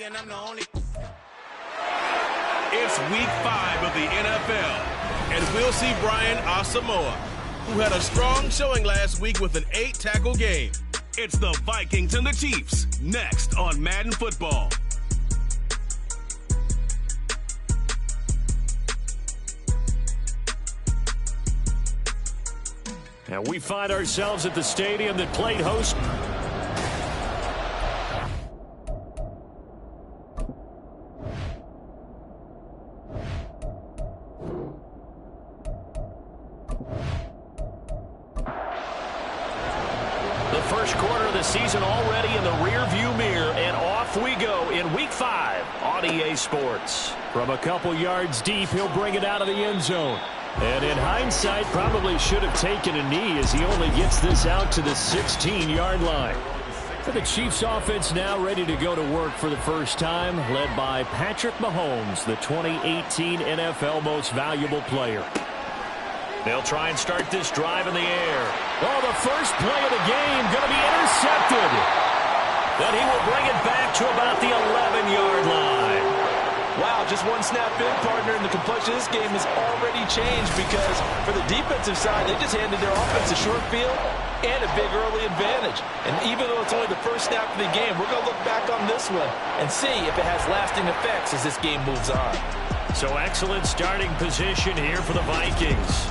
It's week 5 of the NFL, and we'll see Brian Asamoah, who had a strong showing last week with an 8-tackle game. It's the Vikings and the Chiefs, next on Madden Football. And we find ourselves at the stadium that played host. The first quarter of the season already in the rear-view mirror, and off we go in Week 5 on EA Sports. From a couple yards deep, he'll bring it out of the end zone. And in hindsight, probably should have taken a knee as he only gets this out to the 16-yard line. For the Chiefs offense now ready to go to work for the first time, led by Patrick Mahomes, the 2018 NFL Most Valuable Player. They'll try and start this drive in the air. Oh, the first play of the game going to be intercepted. Then he will bring it back to about the 11-yard line. Wow, just one snap in, partner, and the complexion of this game has already changed because for the defensive side, they just handed their offense a short field and a big early advantage. And even though it's only the first snap of the game, we're going to look back on this one and see if it has lasting effects as this game moves on. So excellent starting position here for the Vikings.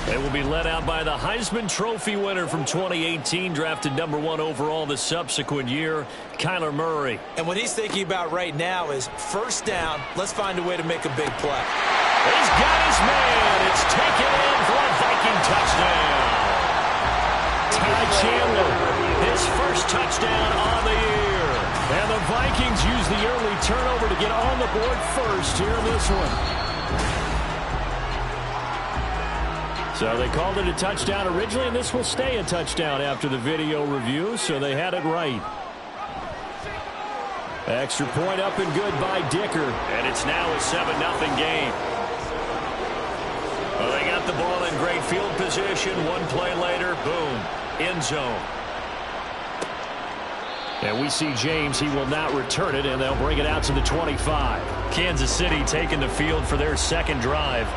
They will be led out by the Heisman Trophy winner from 2018, drafted #1 overall the subsequent year, Kyler Murray. And what he's thinking about right now is first down, let's find a way to make a big play. He's got his man. It's taken in for a Viking touchdown. Ty Chandler, his first touchdown on the year. And the Vikings use the early turnover to get on the board first here in this one. So they called it a touchdown originally, and this will stay a touchdown after the video review, so they had it right. Extra point up and good by Dicker, and it's now a 7-0 game. Well, they got the ball in great field position. One play later, boom, end zone. And we see James. He will not return it, and they'll bring it out to the 25. Kansas City taking the field for their second drive.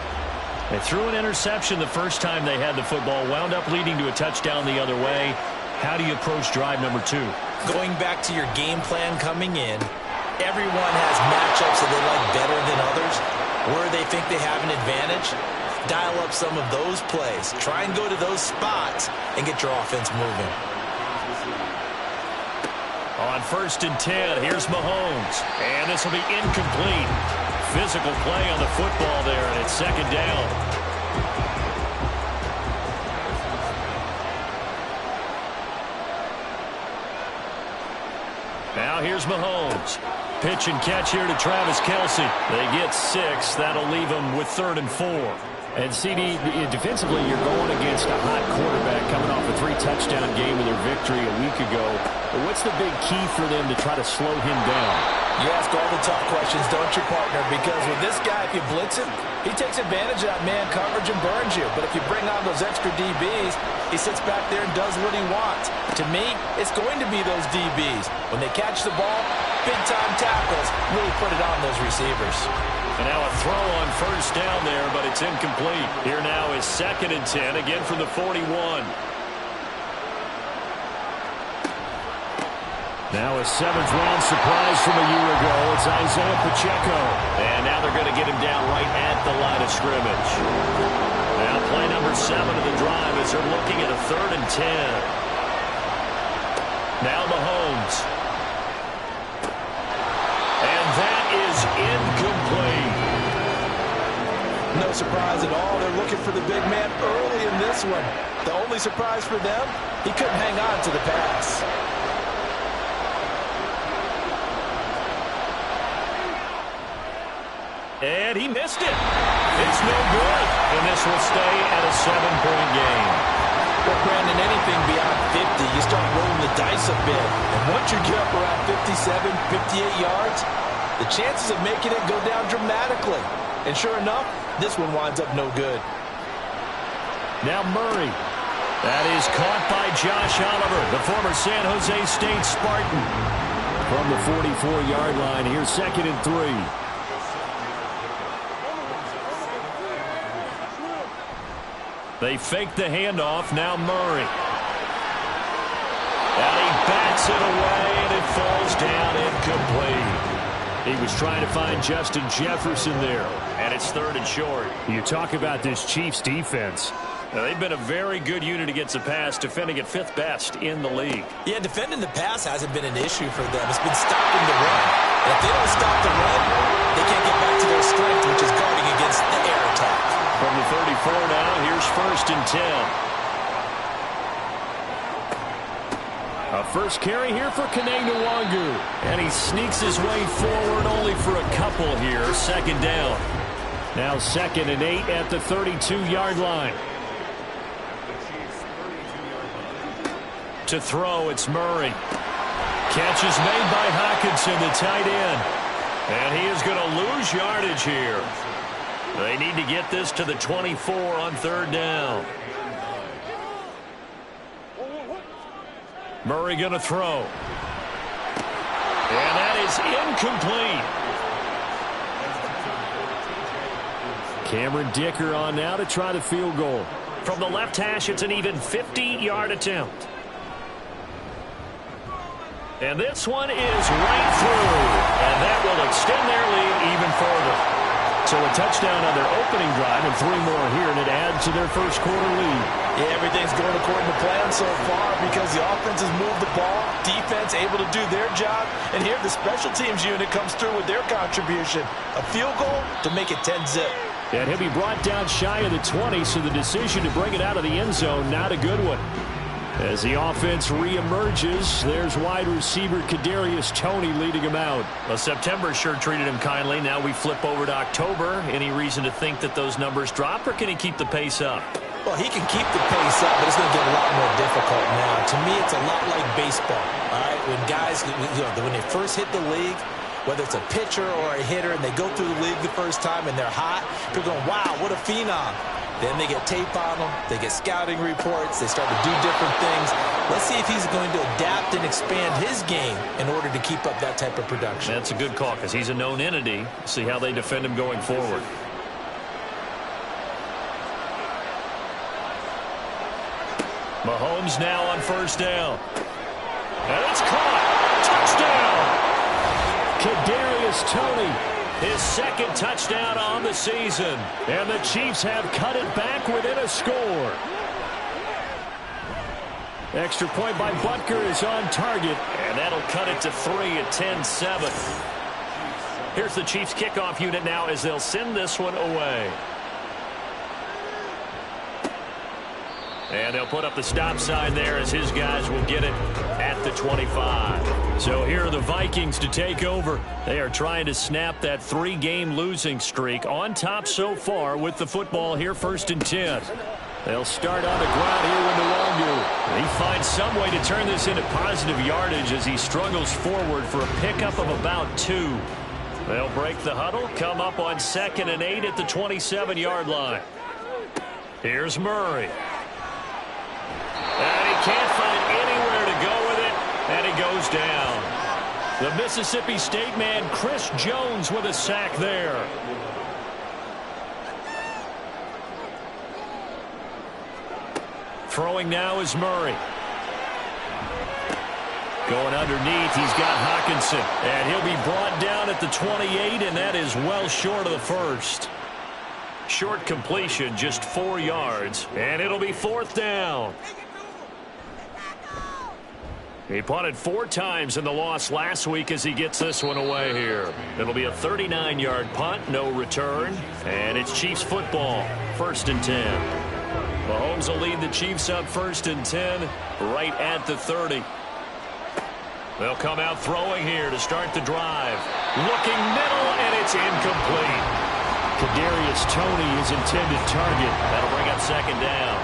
They threw an interception the first time they had the football, wound up leading to a touchdown the other way. How do you approach drive number 2? Going back to your game plan coming in, everyone has matchups that they like better than others. Where they think they have an advantage, dial up some of those plays. Try and go to those spots and get your offense moving. On 1st and 10, here's Mahomes. And this will be incomplete. Physical play on the football there, and it's second down. Now here's Mahomes. Pitch and catch here to Travis Kelce. They get 6. That'll leave them with 3rd and 4. And CD, defensively, you're going against a hot quarterback coming off a 3-touchdown game with their victory a week ago. But what's the big key for them to try to slow him down? You ask all the tough questions, don't you, partner? Because with this guy, if you blitz him, he takes advantage of that man coverage and burns you. But if you bring on those extra DBs, he sits back there and does what he wants. To me, it's going to be those DBs. When they catch the ball, big-time tackles really put it on those receivers. And now a throw on 1st down there, but it's incomplete. Here now is 2nd and 10, again from the 41. Now a 7th-round surprise from a year ago. It's Isaiah Pacheco. And now they're going to get him down right at the line of scrimmage. Now play number 7 of the drive as they're looking at a 3rd and 10. Now Mahomes. And that is incomplete. No surprise at all. They're looking for the big man early in this one. The only surprise for them, he couldn't hang on to the pass. And he missed it. It's no good. And this will stay at a 7-point game. Well, Brandon, anything beyond 50, you start rolling the dice a bit. And once you get up around 57, 58 yards, the chances of making it go down dramatically. And sure enough, this one winds up no good. Now Murray. That is caught by Josh Oliver, the former San Jose State Spartan. From the 44-yard line, here's 2nd and 3. They fake the handoff. Now Murray. And he bats it away, and it falls down incomplete. He was trying to find Justin Jefferson there, and it's 3rd and short. You talk about this Chiefs defense. Now, they've been a very good unit against the pass, defending at 5th best in the league. Yeah, defending the pass hasn't been an issue for them. It's been stopping the run. And if they don't stop the run, they can't get back to their strength, which is guarding against the air attack. From the 34 now, here's 1st and 10. A first carry here for Kene Nwangu. And he sneaks his way forward only for a couple here. 2nd down. Now 2nd and 8 at the 32-yard line. To throw, it's Murray. Catch is made by Hockenson, the tight end. And he is going to lose yardage here. They need to get this to the 24 on 3rd down. Murray going to throw. And that is incomplete. Cameron Dicker on now to try the field goal. From the left hash, it's an even 50-yard attempt. And this one is right through. And that will extend their lead even further. So a touchdown on their opening drive and 3 more here, and it adds to their first quarter lead. Yeah, everything's going according to plan so far because the offense has moved the ball, defense able to do their job, and here the special teams unit comes through with their contribution. A field goal to make it 10-zip. And he'll be brought down shy of the 20, so the decision to bring it out of the end zone, not a good one. As the offense reemerges, there's wide receiver Kadarius Toney leading him out. Well, September sure treated him kindly. Now we flip over to October. Any reason to think that those numbers drop, or can he keep the pace up? Well, he can keep the pace up, but it's going to get a lot more difficult now. To me, it's a lot like baseball. All right, when guys, when they first hit the league, whether it's a pitcher or a hitter, and they go through the league the first time and they're hot, they're going, wow, what a phenom. Then they get tape on them, they get scouting reports, they start to do different things. Let's see if he's going to adapt and expand his game in order to keep up that type of production. That's a good call because he's a known entity. See how they defend him going forward. Mahomes now on 1st down. And it's caught. Touchdown! Kadarius Toney. His 2nd touchdown on the season. And the Chiefs have cut it back within a score. Extra point by Butker is on target. And that'll cut it to 3 at 10-7. Here's the Chiefs kickoff unit now as they'll send this one away. And they'll put up the stop sign there as his guys will get it at the 25. So here are the Vikings to take over. They are trying to snap that 3-game losing streak on top so far with the football here 1st and 10. They'll start on the ground here with Nwangu. He finds some way to turn this into positive yardage as he struggles forward for a pickup of about 2. They'll break the huddle, come up on 2nd and 8 at the 27-yard line. Here's Murray. And he can't find anywhere to go with it, and he goes down. The Mississippi State man, Chris Jones, with a sack there. Throwing now is Murray. Going underneath, he's got Hockenson. And he'll be brought down at the 28, and that is well short of the first. Short completion, just 4 yards, and it'll be 4th down. He punted 4 times in the loss last week as he gets this one away here. It'll be a 39-yard punt, no return, and it's Chiefs football, 1st and 10. Mahomes will lead the Chiefs up 1st and 10, right at the 30. They'll come out throwing here to start the drive. Looking middle, and it's incomplete. Kadarius Toney is intended target. That'll bring up 2nd down.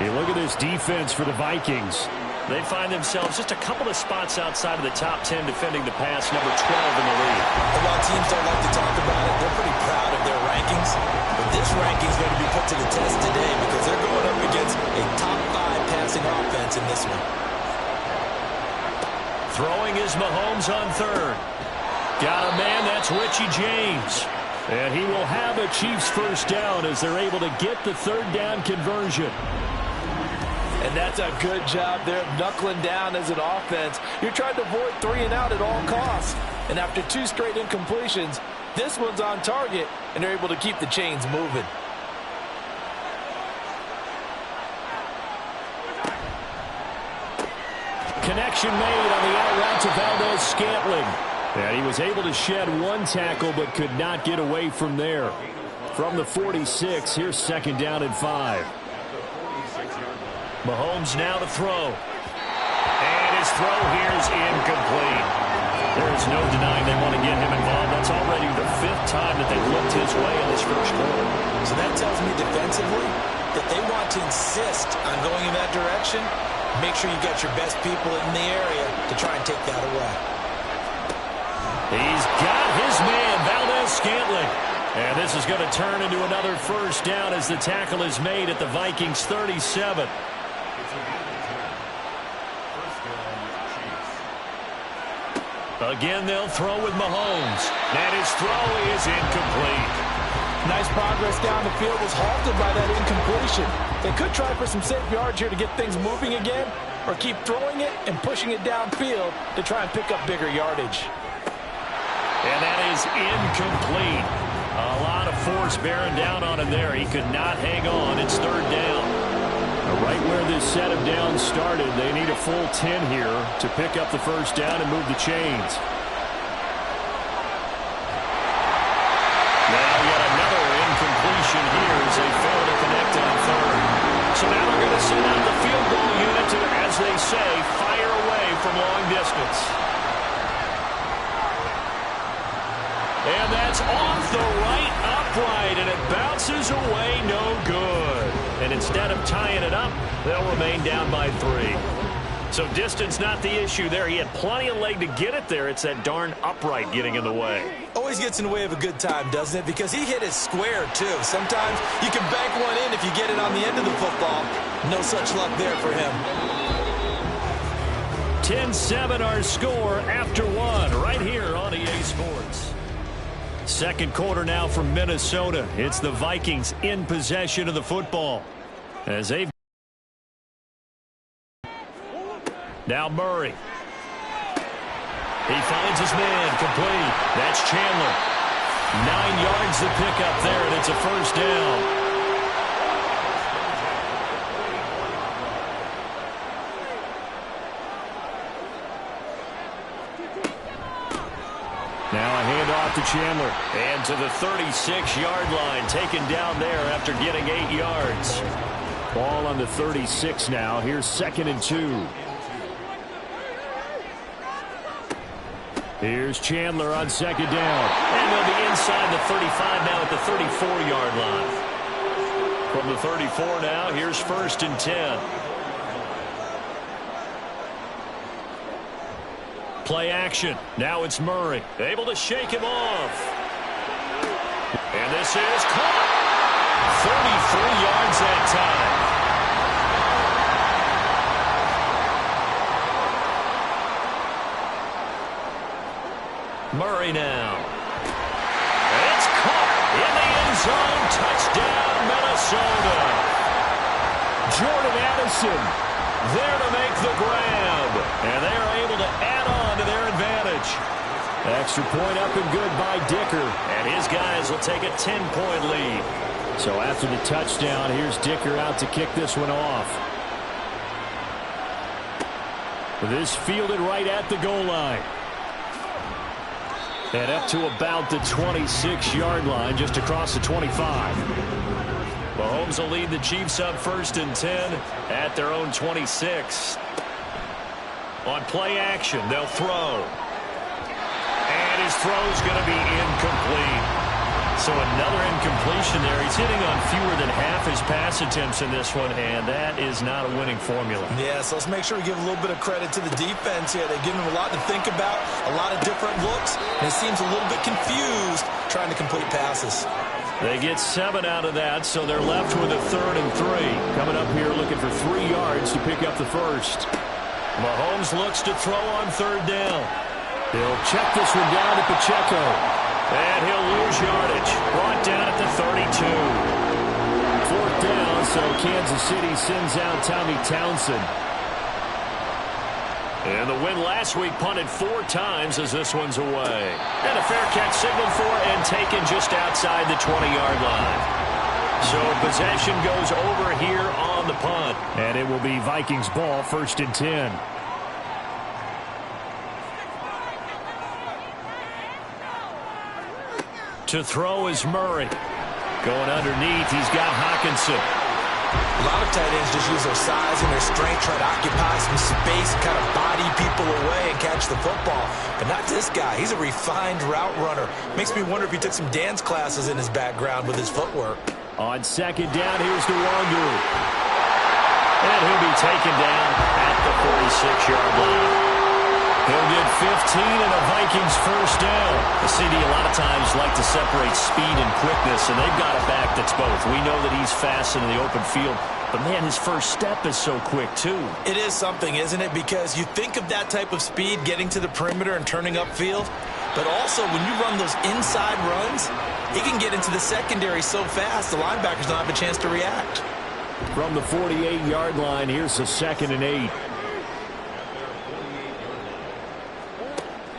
Hey, look at this defense for the Vikings. They find themselves just a couple of spots outside of the top 10 defending the pass, number 12 in the league. A lot of teams don't like to talk about it. They're pretty proud of their rankings. But this ranking is going to be put to the test today because they're going up against a top 5 passing offense in this one. Throwing is Mahomes on third. Got a man, that's Richie James. And he will have a Chiefs first down as they're able to get the third down conversion. And that's a good job there, knuckling down as an offense. You're trying to avoid 3 and out at all costs. And after 2 straight incompletions, this one's on target, and they're able to keep the chains moving. Connection made on the out route to Valdez-Scantling. And he was able to shed 1 tackle but could not get away from there. From the 46, here's second down and 5. Mahomes now to throw. And his throw here is incomplete. There is no denying they want to get him involved. That's already the 5th time that they've looked his way in this first quarter. So that tells me defensively that they want to insist on going in that direction. Make sure you get your best people in the area to try and take that away. He's got his man, Valdez-Scantling. And this is going to turn into another first down as the tackle is made at the Vikings 37. Again, they'll throw with Mahomes. And his throw is incomplete. Nice progress down the field, was halted by that incompletion. They could try for some safe yards here to get things moving again, or keep throwing it and pushing it downfield to try and pick up bigger yardage. And that is incomplete. A lot of force bearing down on him there. He could not hang on. It's third down. Right where this set of downs started, they need a full 10 here to pick up the first down and move the chains. Now yet another incompletion here as they fail to connect on third. So now they're going to send out the field goal unit to, as they say, fire away from long distance. And that's off the right upright, and it bounces away no good. And instead of tying it up, they'll remain down by 3. So distance not the issue there. He had plenty of leg to get it there. It's that darn upright getting in the way. Always gets in the way of a good time, doesn't it? Because he hit it square, too. Sometimes you can bank one in if you get it on the end of the football. No such luck there for him. 10-7 our score after 1 right here on EA Sports. Second quarter now from Minnesota. It's the Vikings in possession of the football. As they've now Murray. He finds his man complete. That's Chandler. 9 yards to pick up there, and it's a first down. Now a handoff to Chandler. And to the 36-yard line, taken down there after getting 8 yards. Ball on the 36 now. Here's 2nd and 2. Here's Chandler on 2nd down. And they'll be inside the 35 now at the 34-yard line. From the 34 now, here's 1st and 10. Play action. Now it's Murray. Able to shake him off. And this is caught. 33 yards that time. Murray now. It's caught in the end zone. Touchdown, Minnesota. Jordan Addison there to make the grab. And they are able to add on to their advantage. Extra point up and good by Dicker. And his guys will take a 10-point lead. So after the touchdown, here's Dicker out to kick this one off. This fielded right at the goal line. And up to about the 26-yard line, just across the 25. Mahomes will lead the Chiefs up 1st and 10 at their own 26. On play action, they'll throw. And his throw is going to be incomplete. So another incompletion there. He's hitting on fewer than half his pass attempts in this one, and that is not a winning formula. Yeah, so let's make sure we give a little bit of credit to the defense here. They've given him a lot to think about, a lot of different looks, and he seems a little bit confused trying to complete passes. They get 7 out of that, so they're left with a 3rd and 3. Coming up here looking for 3 yards to pick up the first. Mahomes looks to throw on third down. He'll check this one down to Pacheco. And he'll lose yardage. Brought down at the 32. Fourth down, so Kansas City sends out Tommy Townsend. And the win last week punted 4 times as this one's away. And a fair catch signaled for and taken just outside the 20-yard line. So possession goes over here on the punt. And it will be Vikings ball, 1st and 10. To throw is Murray. Going underneath, he's got Hockenson. A lot of tight ends just use their size and their strength, try to occupy some space, kind of body people away and catch the football. But not this guy. He's a refined route runner. Makes me wonder if he took some dance classes in his background with his footwork. On second down, here's DeWandu. And he'll be taken down at the 46-yard line. He'll get 15 and a Vikings first down. The CD a lot of times like to separate speed and quickness, and they've got a back that's both. We know that he's fast in the open field, but, man, his first step is so quick, too. It is something, isn't it? Because you think of that type of speed getting to the perimeter and turning upfield, but also when you run those inside runs, he can get into the secondary so fast the linebackers don't have a chance to react. From the 48-yard line, here's a 2nd and 8.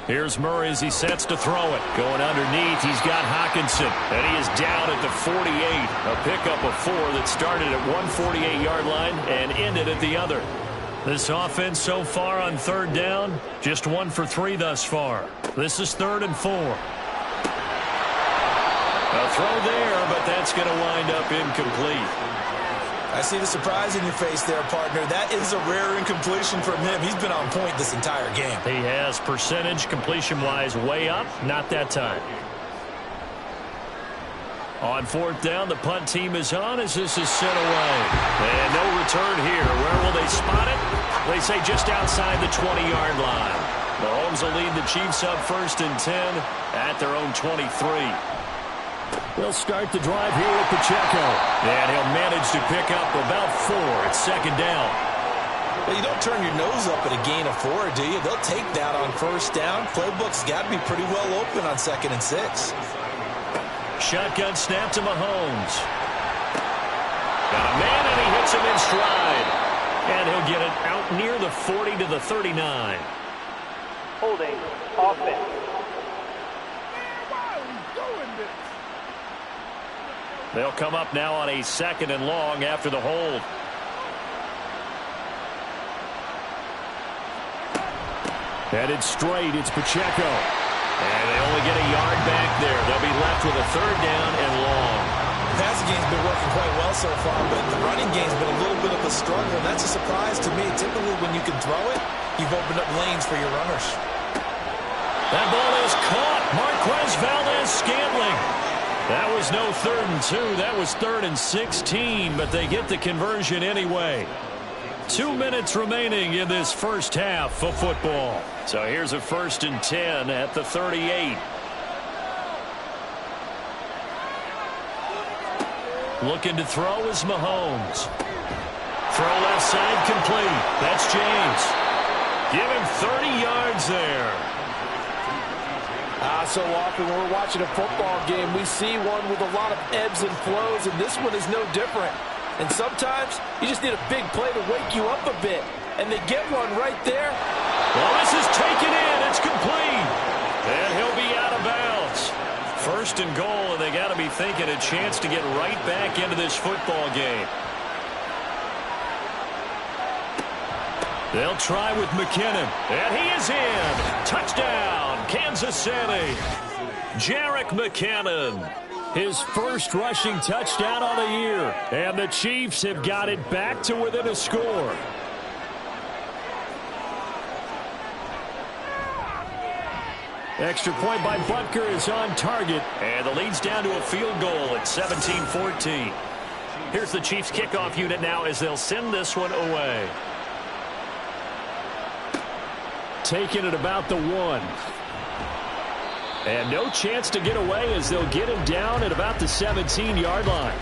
Here's Murray as he sets to throw it. Going underneath, he's got Hockenson. And he is down at the 48. A pickup of 4 that started at one 48-yard line and ended at the other. This offense so far on third down, just 1 for 3 thus far. This is 3rd and 4. A throw there, but that's going to wind up incomplete. I see the surprise in your face there, partner. That is a rare incompletion from him. He's been on point this entire game. He has percentage completion-wise way up. Not that time. On 4th down, the punt team is on as this is sent away. And no return here. Where will they spot it? They say just outside the 20-yard line. Mahomes will lead the Chiefs up 1st and 10 at their own 23. They'll start the drive here with Pacheco. And he'll manage to pick up about 4 at 2nd down. Well, you don't turn your nose up at a gain of 4, do you? They'll take that on 1st down. Playbook's got to be pretty well open on 2nd and 6. Shotgun snap to Mahomes. Got a man, and he hits him in stride. And he'll get it out near the 40 to the 39. Holding offense. They'll come up now on a 2nd and long after the hold. Headed straight, it's Pacheco. And they only get a yard back there. They'll be left with a 3rd down and long. The passing game's been working quite well so far, but the running game's been a little bit of a struggle, and that's a surprise to me. Typically, when you can throw it, you've opened up lanes for your runners. That ball is caught. Marquez Valdes-Scantling. That was no 3rd and 2. That was 3rd and 16, but they get the conversion anyway. 2 minutes remaining in this first half of football. So here's a 1st and 10 at the 38. Looking to throw is Mahomes. Throw left side complete. That's James. Give him 30 yards there. So often when we're watching a football game, we see one with a lot of ebbs and flows, and this one is no different. And sometimes you just need a big play to wake you up a bit, and they get one right there. Well, this is taken in. It's complete. And he'll be out of bounds. 1st and goal, and they got to be thinking a chance to get right back into this football game. They'll try with McKinnon. And he is in. Touchdown, Kansas City. Jerick McKinnon. His first rushing touchdown on the year. And the Chiefs have got it back to within a score. Extra point by Butker is on target. And the lead's down to a field goal at 17-14. Here's the Chiefs kickoff unit now as they'll send this one away. Taking it about the 1. And no chance to get away as they'll get him down at about the 17-yard line.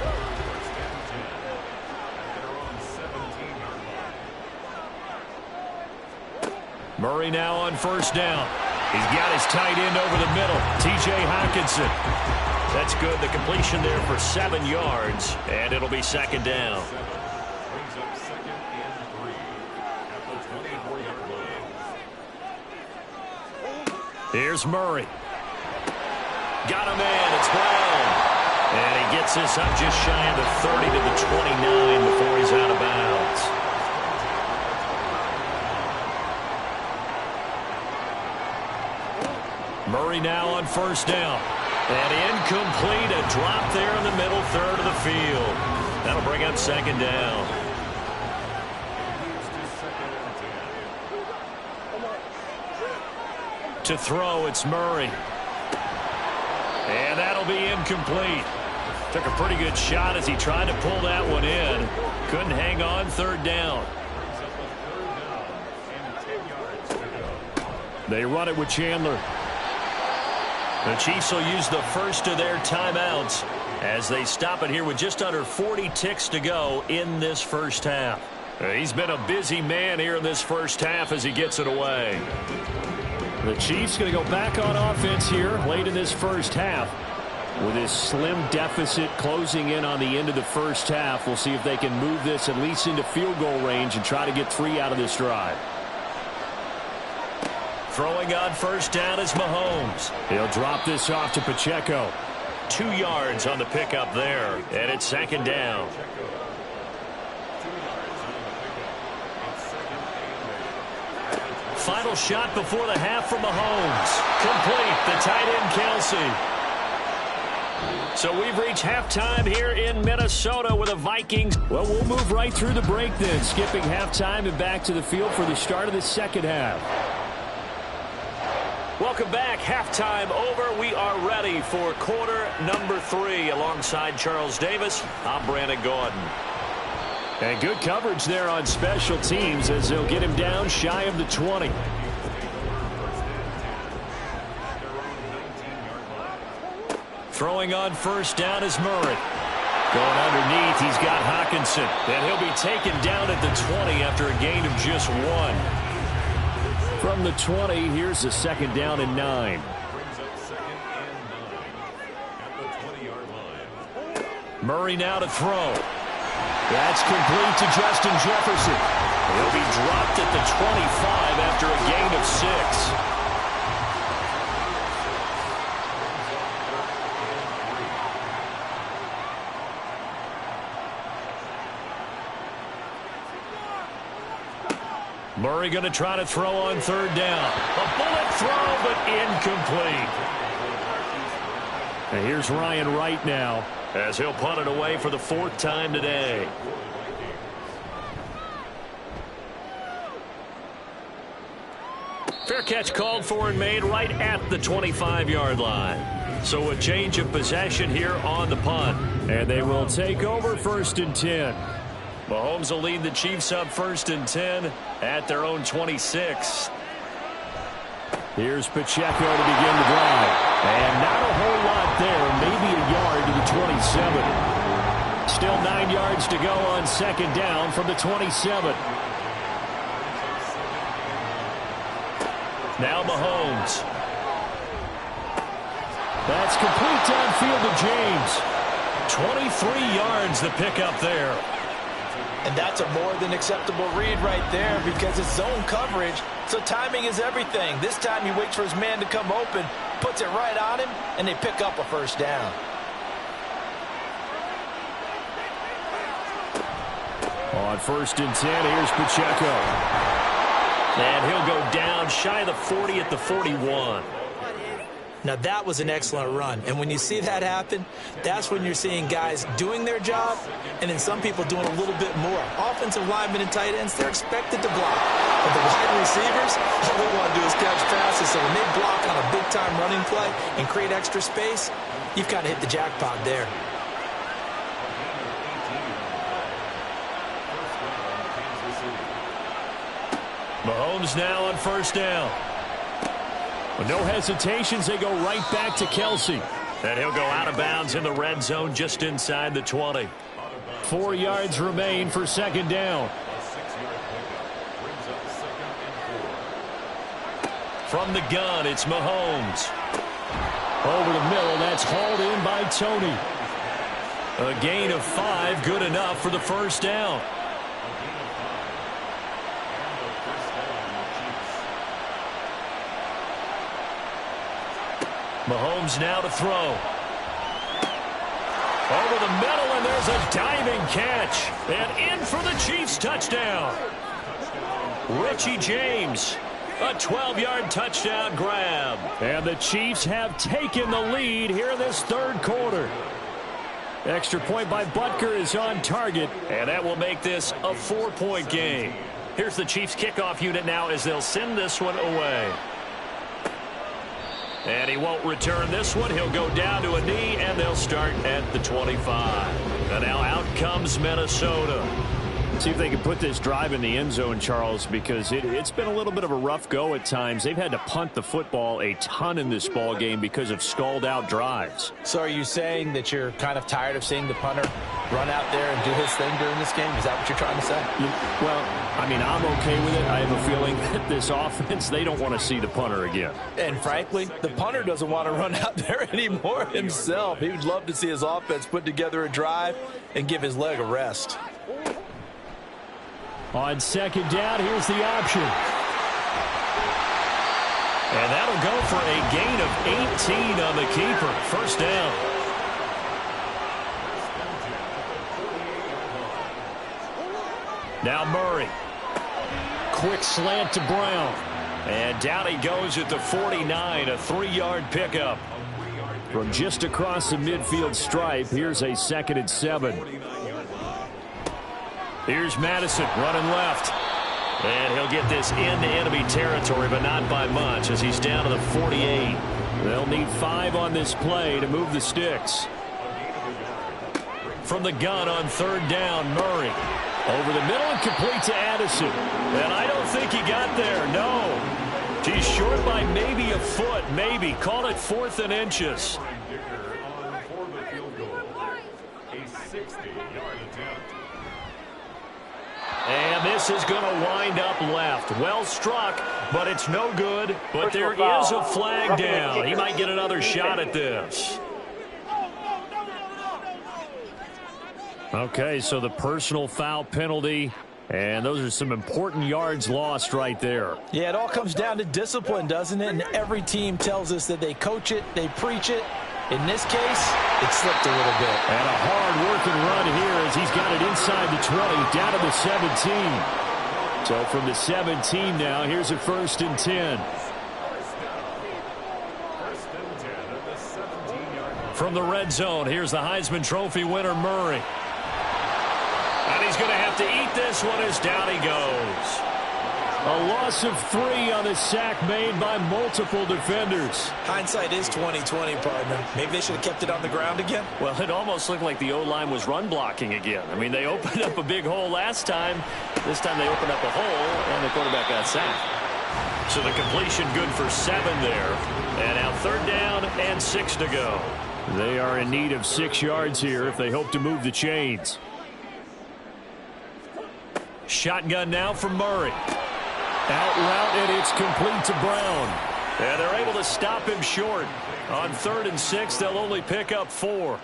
Murray now on first down. He's got his tight end over the middle, T.J. Hockenson. That's good. The completion there for 7 yards, and it'll be second down. Here's Murray. Got a man. It's Brown. And he gets this up just shy of the 30 to the 29 before he's out of bounds. Murray now on first down. And incomplete. A drop there in the middle third of the field. That'll bring up second down. To throw, it's Murray. And that'll be incomplete. Took a pretty good shot as he tried to pull that one in. Couldn't hang on, third down. They run it with Chandler. The Chiefs will use the first of their timeouts as they stop it here with just under 40 ticks to go in this first half. He's been a busy man here in this first half as he gets it away. The Chiefs going to go back on offense here late in this first half. With this slim deficit closing in on the end of the first half, we'll see if they can move this at least into field goal range and try to get 3 out of this drive. Throwing on first down is Mahomes. He'll drop this off to Pacheco. 2 yards on the pickup there, and it's second down. Final shot before the half for Mahomes. Complete, the tight end Kelsey. So we've reached halftime here in Minnesota with the Vikings. Well, we'll move right through the break then, skipping halftime and back to the field for the start of the second half. Welcome back. Halftime over. We are ready for quarter number 3 alongside Charles Davis. I'm Brandon Gordon. And good coverage there on special teams as they'll get him down shy of the 20. Throwing on first down is Murray. Going underneath, he's got Hockenson. And he'll be taken down at the 20 after a gain of just 1. From the 20, here's the second down and 9. Murray now to throw. That's complete to Justin Jefferson. He'll be dropped at the 25 after a gain of 6. Murray going to try to throw on third down. A bullet throw, but incomplete. And here's Ryan Wright now as he'll punt it away for the 4th time today. Fair catch called for and made right at the 25-yard line. So a change of possession here on the punt. And they will take over 1st and 10. Mahomes will lead the Chiefs up 1st and 10 at their own 26. Here's Pacheco to begin the drive. And not a whole lot there, maybe a yard to the 27. Still 9 yards to go on second down from the 27. Now Mahomes. That's complete downfield to James. 23 yards the pickup there. And that's a more than acceptable read right there because it's zone coverage, so timing is everything. This time he waits for his man to come open, puts it right on him, and they pick up a first down. On 1st and 10, here's Pacheco. And he'll go down shy of the 40 at the 41. Now, that was an excellent run. And when you see that happen, that's when you're seeing guys doing their job and then some people doing a little bit more. Offensive linemen and tight ends, they're expected to block. But the wide receivers, all they want to do is catch passes. So when they block on a big-time running play and create extra space, you've kind of hit the jackpot there. Mahomes now on first down. With no hesitations, they go right back to Kelsey. And he'll go out of bounds in the red zone just inside the 20. 4 yards remain for second down. From the gun, it's Mahomes. Over the middle, that's hauled in by Tony. A gain of 5, good enough for the first down. Mahomes now to throw. Over the middle, and there's a diving catch. And in for the Chiefs touchdown. Richie James, a 12-yard touchdown grab. And the Chiefs have taken the lead here in this third quarter. Extra point by Butker is on target, and that will make this a 4-point game. Here's the Chiefs kickoff unit now as they'll send this one away. And he won't return this one. He'll go down to a knee, and they'll start at the 25. And now out comes Minnesota. See if they can put this drive in the end zone, Charles, because it's been a little bit of a rough go at times. They've had to punt the football a ton in this ball game because of stalled-out drives. So are you saying that you're kind of tired of seeing the punter run out there and do his thing during this game? Is that what you're trying to say? Well, I mean, I'm okay with it. I have a feeling that this offense, they don't want to see the punter again. And frankly, the punter doesn't want to run out there anymore himself. He would love to see his offense put together a drive and give his leg a rest. On second down, here's the option. And that'll go for a gain of 18 on the keeper. First down. Now Murray. Quick slant to Brown. And down he goes at the 49, a 3-yard pickup. From just across the midfield stripe, here's a 2nd and 7. Here's Madison running left. And he'll get this into enemy territory, but not by much as he's down to the 48. They'll need 5 on this play to move the sticks. From the gun on third down, Murray. Over the middle and complete to Addison. And I don't think he got there, no. He's short by maybe a foot, maybe. Call it 4th and inches. And this is going to wind up left. Well struck, but it's no good. But there is a flag down. He might get another shot at this. Okay, so the personal foul penalty. And those are some important yards lost right there. Yeah, it all comes down to discipline, doesn't it? And every team tells us that they coach it, they preach it. In this case, it slipped a little bit. And a hard-working run here as he's got it inside the 20, down to the 17. So from the 17 now, here's a 1st and 10. From the red zone, here's the Heisman Trophy winner, Murray. And he's going to have to eat this one as down he goes. A loss of 3 on the sack made by multiple defenders. Hindsight is 20/20, partner. Maybe they should have kept it on the ground again. Well, it almost looked like the O-line was run blocking again. I mean, they opened up a big hole last time. This time they opened up a hole, and the quarterback got sacked. So the completion good for 7 there. And now 3rd down and 6 to go. They are in need of 6 yards here if they hope to move the chains. Shotgun now from Murray. Out route, and it's complete to Brown. And they're able to stop him short. On 3rd and 6, they'll only pick up 4.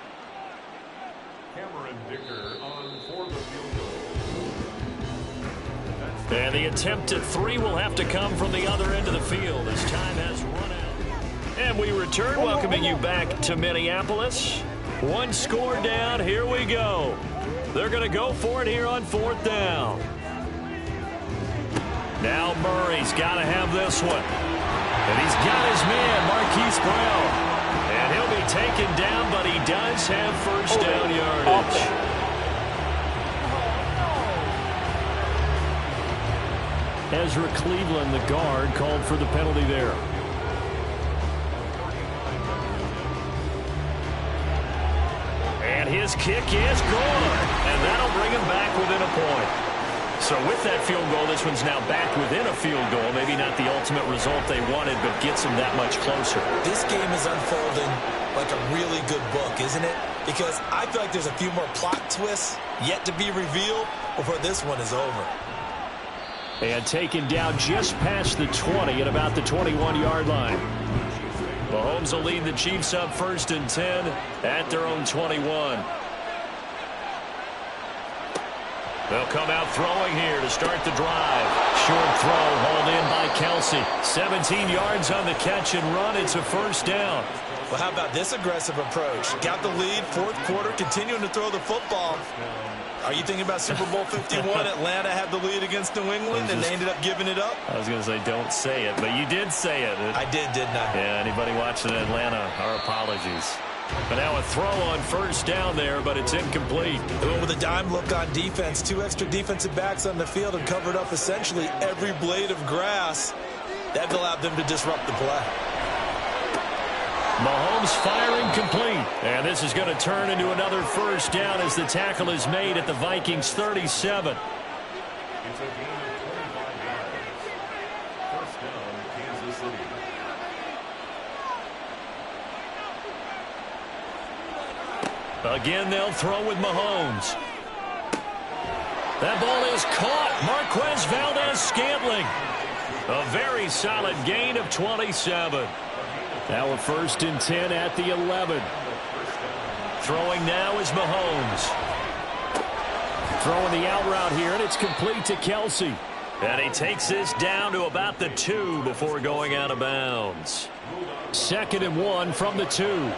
And the attempt at 3 will have to come from the other end of the field as time has run out. And we return, welcoming you back to Minneapolis. 1 score down, here we go. They're going to go for it here on 4th down. Now Murray's got to have this one. And he's got his man, Marquise Brown. And he'll be taken down, but he does have first down yardage. Ezra Cleveland, the guard, called for the penalty there. And his kick is good. And that'll bring him back within a point. So with that field goal, this one's now back within a field goal. Maybe not the ultimate result they wanted, but gets them that much closer. This game is unfolding like a really good book, isn't it? Because I feel like there's a few more plot twists yet to be revealed before this one is over. And taken down just past the 20 at about the 21-yard line. Mahomes will lead the Chiefs up 1st and 10 at their own 21. They'll come out throwing here to start the drive. Short throw hauled in by Kelsey. 17 yards on the catch and run. It's a 1st down. Well, how about this aggressive approach? Got the lead, 4th quarter, continuing to throw the football. Are you thinking about Super Bowl 51? Atlanta had the lead against New England, and they ended up giving it up? I was going to say don't say it, but you did say it. I did, didn't I? Yeah, anybody watching Atlanta, our apologies. But now a throw on 1st down there, but it's incomplete. With a dime look on defense, 2 extra defensive backs on the field and covered up essentially every blade of grass. That allowed them to disrupt the play. Mahomes firing complete. And this is going to turn into another 1st down as the tackle is made at the Vikings 37. It's a gain of 25 yards. 1st down, Kansas City. Again, they'll throw with Mahomes. That ball is caught. Marquez Valdez-Scantling. A very solid gain of 27. Now a 1st and 10 at the 11. Throwing now is Mahomes. Throwing the out route here, and it's complete to Kelsey. And he takes this down to about the 2 before going out of bounds. 2nd and 1 from the 2.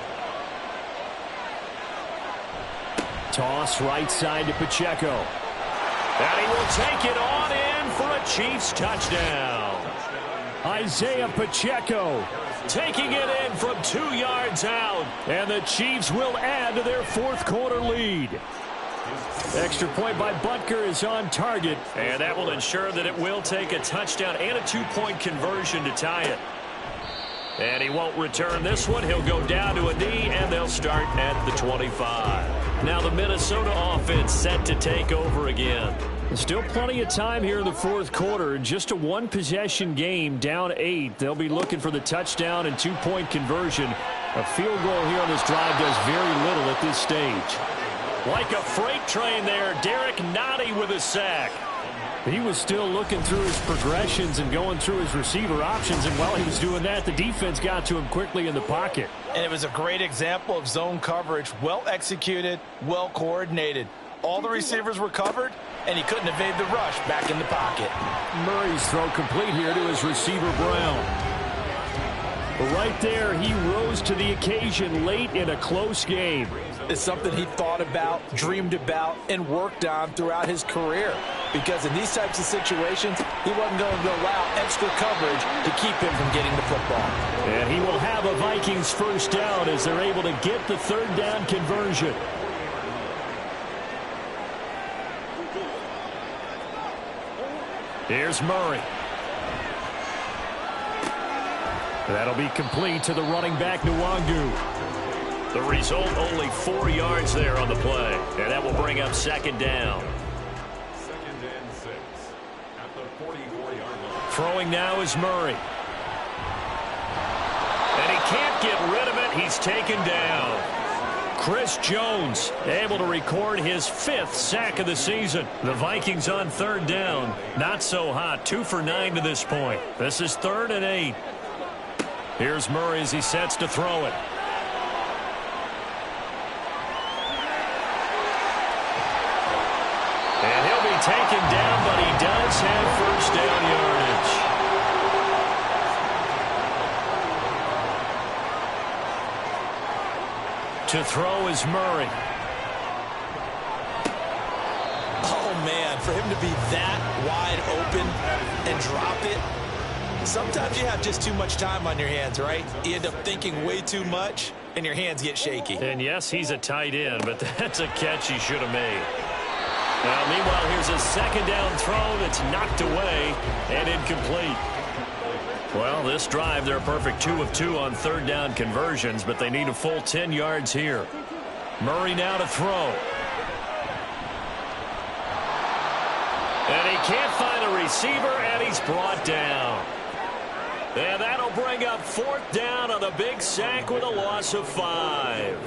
Toss right side to Pacheco. And he will take it on in for a Chiefs touchdown. Isaiah Pacheco taking it in from 2 yards out. And the Chiefs will add to their 4th quarter lead. Extra point by Butker is on target. And that will ensure that it will take a touchdown and a 2-point conversion to tie it. And he won't return this one. He'll go down to a knee, and they'll start at the 25. Now the Minnesota offense set to take over again. Still plenty of time here in the 4th quarter. Just a 1-possession game, down 8. They'll be looking for the touchdown and 2-point conversion. A field goal here on this drive does very little at this stage. Like a freight train there, Derek Nottie with a sack. He was still looking through his progressions and going through his receiver options, and while he was doing that, the defense got to him quickly in the pocket. And it was a great example of zone coverage, well executed, well coordinated. All the receivers were covered, and he couldn't evade the rush back in the pocket. Murray's throw complete here to his receiver, Brown. Right there, he rose to the occasion late in a close game. It's something he thought about, dreamed about, and worked on throughout his career. Because in these types of situations, he wasn't going to allow extra coverage to keep him from getting the football. And he will have a Vikings 1st down as they're able to get the 3rd down conversion. Here's Murray. That'll be complete to the running back, Nwangu. The result, only 4 yards there on the play. And that will bring up 2nd down. 2nd and 6 at the 44-yard line. Throwing now is Murray. And he can't get rid of it. He's taken down. Chris Jones able to record his 5th sack of the season. The Vikings on 3rd down. Not so hot. 2 for 9 to this point. This is 3rd and 8. Here's Murray as he sets to throw it. And he'll be taken down, but he does have 1st down yardage. To throw is Murray. Oh, man, for him to be that wide open and drop it. Sometimes you have just too much time on your hands, right? You end up thinking way too much, and your hands get shaky. And yes, he's a tight end, but that's a catch he should have made. Now, meanwhile, here's a 2nd down throw that's knocked away and incomplete. Well, this drive, they're a perfect 2 of 2 on 3rd down conversions, but they need a full 10 yards here. Murray now to throw. And he can't find a receiver, and he's brought down. And that'll bring up 4th down on the big sack with a loss of 5.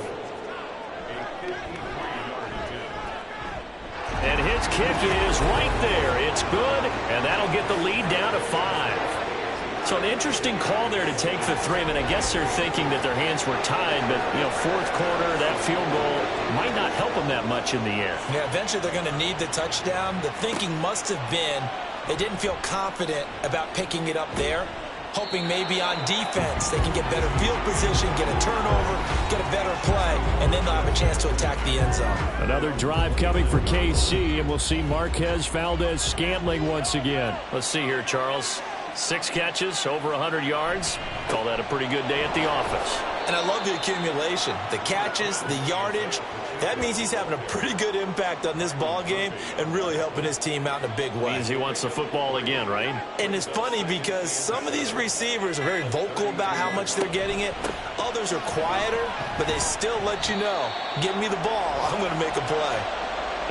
And his kick is right there. It's good, and that'll get the lead down to 5. So an interesting call there to take the 3. I mean, I guess they're thinking that their hands were tied, but, you know, fourth quarter, that field goal might not help them that much in the end. Yeah, eventually they're going to need the touchdown. The thinking must have been they didn't feel confident about picking it up there, hoping maybe on defense they can get better field position, get a turnover, get a better play, and then they'll have a chance to attack the end zone. Another drive coming for KC, and we'll see Marquez Valdez-Scantling once again. Let's see here, Charles. 6 catches, over 100 yards. Call that a pretty good day at the office. And I love the accumulation, the catches, the yardage. That means he's having a pretty good impact on this ball game and really helping his team out in a big way. Means he wants the football again, right? And it's funny because some of these receivers are very vocal about how much they're getting it. Others are quieter, but they still let you know, give me the ball, I'm going to make a play.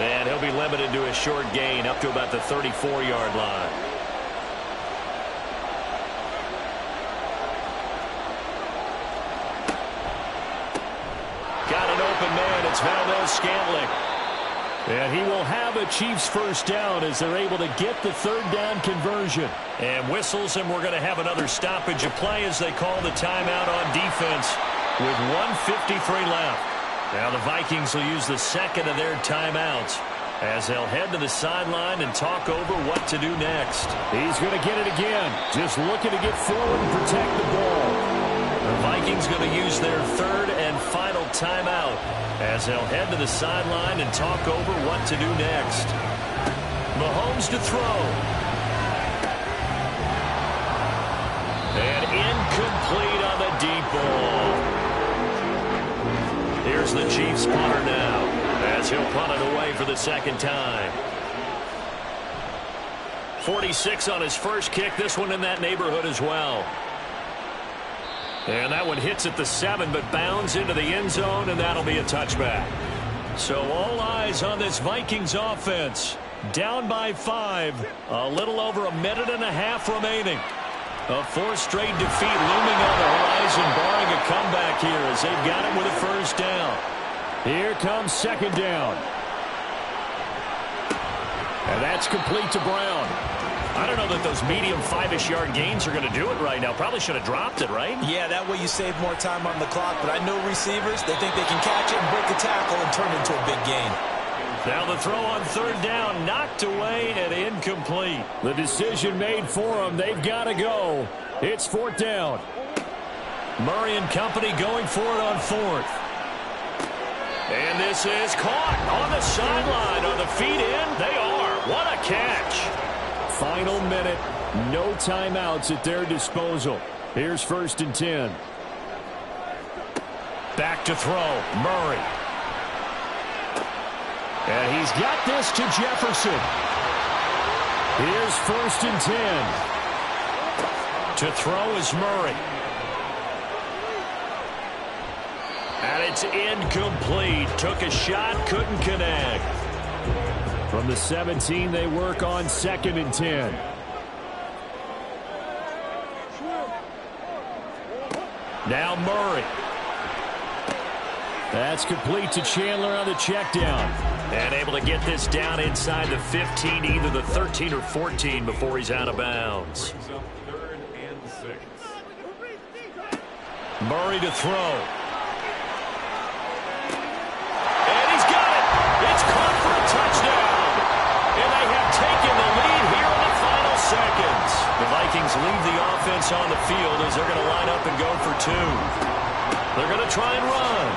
And he'll be limited to a short gain up to about the 34-yard line. It's Valdez-Scantling. And he will have a Chiefs first down as they're able to get the third down conversion. And whistles, and we're going to have another stoppage of play as they call the timeout on defense with 1:53 left. Now the Vikings will use the second of their timeouts as they'll head to the sideline and talk over what to do next. He's going to get it again, just looking to get forward and protect the ball. The Vikings going to use their third and final timeout as they'll head to the sideline and talk over what to do next. Mahomes to throw. And incomplete on the deep ball. Here's the Chiefs punter now as he'll punt it away for the second time. 46 on his first kick. This one in that neighborhood as well. And that one hits at the 7, but bounds into the end zone, and that'll be a touchback. So all eyes on this Vikings offense. Down by 5. A little over a minute and a half remaining. A 4th straight defeat looming on the horizon, barring a comeback here as they've got it with a first down. Here comes second down. And that's complete to Brown. I don't know that those medium 5-ish yard gains are going to do it right now. Probably should have dropped it, right? Yeah, that way you save more time on the clock. But I know receivers, they think they can catch it and break the tackle and turn it into a big gain. Now the throw on third down, knocked away and incomplete. The decision made for them. They've got to go. It's 4th down. Murray and company going for it on 4th. And this is caught on the sideline. Are the feet in? They are. What a catch. Final minute, no timeouts at their disposal. Here's 1st and 10. Back to throw, Murray. And he's got this to Jefferson. Here's 1st and 10. To throw is Murray. And it's incomplete. Took a shot, couldn't connect. From the 17, they work on 2nd and 10. Now Murray. That's complete to Chandler on the check down. And able to get this down inside the 15, either the 13 or 14 before he's out of bounds. Third and 6. Murray to throw. And he's got it. It's caught for a touchdown. And they have taken the lead here in the final seconds. The Vikings leave the offense on the field as they're going to line up and go for 2. They're going to try and run.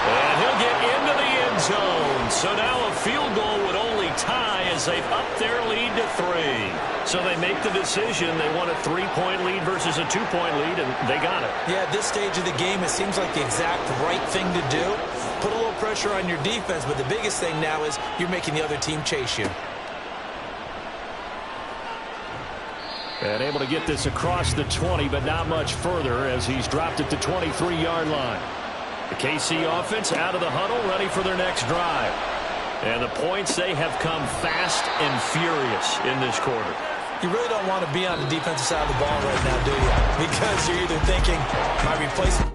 And he'll get into the end zone. So now a field goal would only tie as they've upped their lead to 3. So they make the decision. They want a 3-point lead versus a 2-point lead, and they got it. Yeah, at this stage of the game, it seems like the exact right thing to do. Put a little pressure on your defense, but the biggest thing now is you're making the other team chase you. And able to get this across the 20, but not much further as he's dropped at the 23-yard line. The KC offense out of the huddle, ready for their next drive. And the points, they have come fast and furious in this quarter. You really don't want to be on the defensive side of the ball right now, do you? Because you're either thinking, my replacement